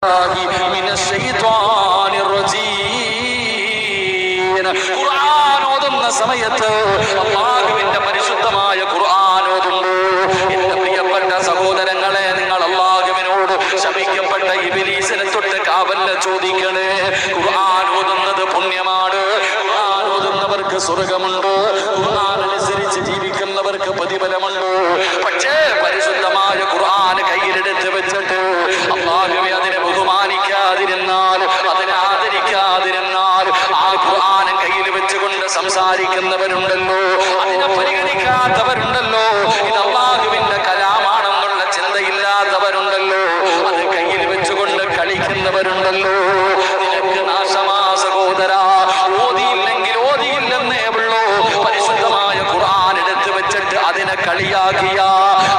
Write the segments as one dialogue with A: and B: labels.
A: ഖുർആൻ ഓതുന്ന സമയത്ത് അല്ലാഹുവിന്റെ പരിശുദ്ധമായ ഖുർആൻ ഓതുന്നു. എന്റെ പ്രിയപ്പെട്ട സഹോദരങ്ങളെ, നിങ്ങൾ അല്ലാഹുവിനോട് ശപിക്കപ്പെട്ട ഇബ്ലീസിനെ തൊട്ട് കാവൽ ചോദിക്കണേ. ഖുർആൻ ഓതുന്നത് പുണ്യമാണ്. ഖുർആൻ ഓതുന്നവർക്ക് സ്വർഗമുണ്ട്. ഖുർആൻ അനുസരിച്ച് ജീവിക്കുന്നവർക്ക് പ്രതിഫലമുണ്ട്. പക്ഷേ പരിശുദ്ധമായ ഖുർആൻ കയ്യിലെടുത്ത് വെച്ചിട്ട് അല്ലാഹുവേ അതിനെ ബഹുമാനിക്കാതിരുന്നാൽ, അതിനെ ആദരിക്കാതിരുന്നാൽ, ആ ഖുർആൻ കയ്യിൽ വെച്ചുകൊണ്ട് സംസാരിക്കുന്നവരുണ്ടല്ലോ, അതിനെ പരിഗണിക്കാത്തവരുണ്ടല്ലോ, ഇത് അല്ലാഹുവിന്റെ കലാമാണെന്നുള്ള ചിന്തയില്ലാത്തവരുണ്ടല്ലോ, അത് കയ്യിൽ വെച്ചുകൊണ്ട് കളിക്കുന്നവരുണ്ടല്ലോ. നിനക്ക് നാശമാ സഹോദരാ. ഓതിയില്ലെങ്കിൽ ഓതിയില്ലെന്നേ ഉള്ളൂ. പരിശുദ്ധമായ ഖുർആൻ എടുത്ത് വെച്ചിട്ട് അതിനെ കളിയാക്കിയ,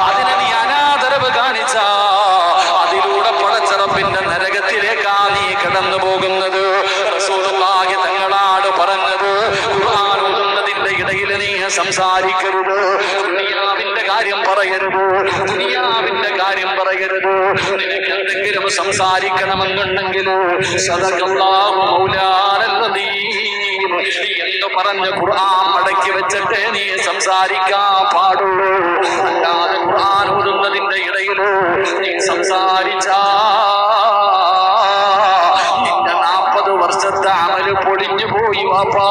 A: അതിനെ നീ അനാദരവ് കാണിച്ച, അതിലൂടെ പടച്ചറപ്പിന്റെ നരകത്തിലേക്കാ നീ കടന്നു പോകുന്നത്. റസൂലുള്ളാഹി തങ്ങളാണ് പറഞ്ഞത്, ഖുർആൻ ഓതുന്നതിന്റെ ഇടയിൽ നീ സംസാരിക്കരുത്, ദുനിയാവിന്റെ കാര്യം പറയരുത്, ദുനിയാവിന്റെ കാര്യം പറയരുത്. നിനക്ക് എന്തെങ്കിലും സംസാരിക്കണമെന്നുണ്ടെങ്കിൽ സദഖല്ലാഹു മൗലാനൽ അദീം എന്ന് പറഞ്ഞ് ഖുർആൻ മടക്കി വെച്ചിട്ട് നീ സംസാരിക്കാൻ പാടുള്ളൂ. അല്ലാതെ ഖുർആൻ ഓതുന്നതിന്റെ ഇടയിൽ നീ സംസാരിച്ചാ നിന്റെ 40 വർഷത്തെ അമല് പൊളിഞ്ഞു പോയി വാപ്പാ.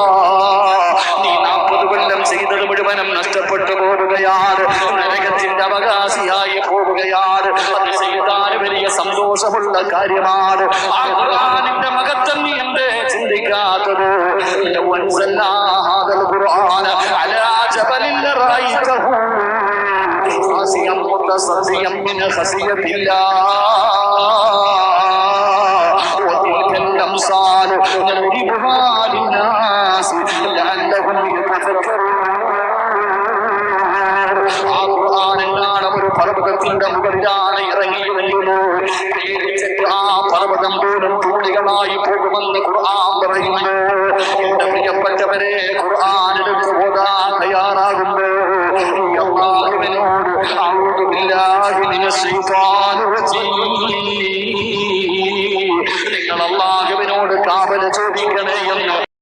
A: നീ 40 കൊല്ലം ചെയ്തത് മുഴുവനും നഷ്ടപ്പെട്ടു പോവുകയാണ്, നരകത്തിന്റെ അവകാശിയായി പോവുകയാണ്. അത് ചെയ്താൽ വലിയ സന്തോഷമുള്ള കാര്യമാണ്. ആ ഖുർആനിന്റെ മഹത്വം നീ എന്തേ ചിന്തിക്കാത്തത്? ഖുർആൻ അലാ ജബലിൻ റഅയ്തഹു ഖാസിയം മുതസദ്ദിയം മിൻ ഖസിയത്തില്ലാഹ് വതിൽകൽ അംസാൽ നരിബുഹാ ലിന്നാസ് ലഅല്ലഹും യതഫക്കറൂൻ. ആ ഖുർആൻ എന്നാണ് ഒരു പർവ്വതത്തിന്റെ മുകളിലാണ് ഇറങ്ങിയതെങ്കിലോ പേടിച്ചിട്ട് ആ പർവ്വതം പോലും തൂണികളായി പോകുമെന്ന് ഖുർആൻ പറയുന്നു. എന്റെ പ്രിയപ്പെട്ടവരെ, ഖുർആൻ എടുത്ത് ഓതാൻ തയ്യാറാകുമ്പോൾ അല്ലാഹുവിനോട്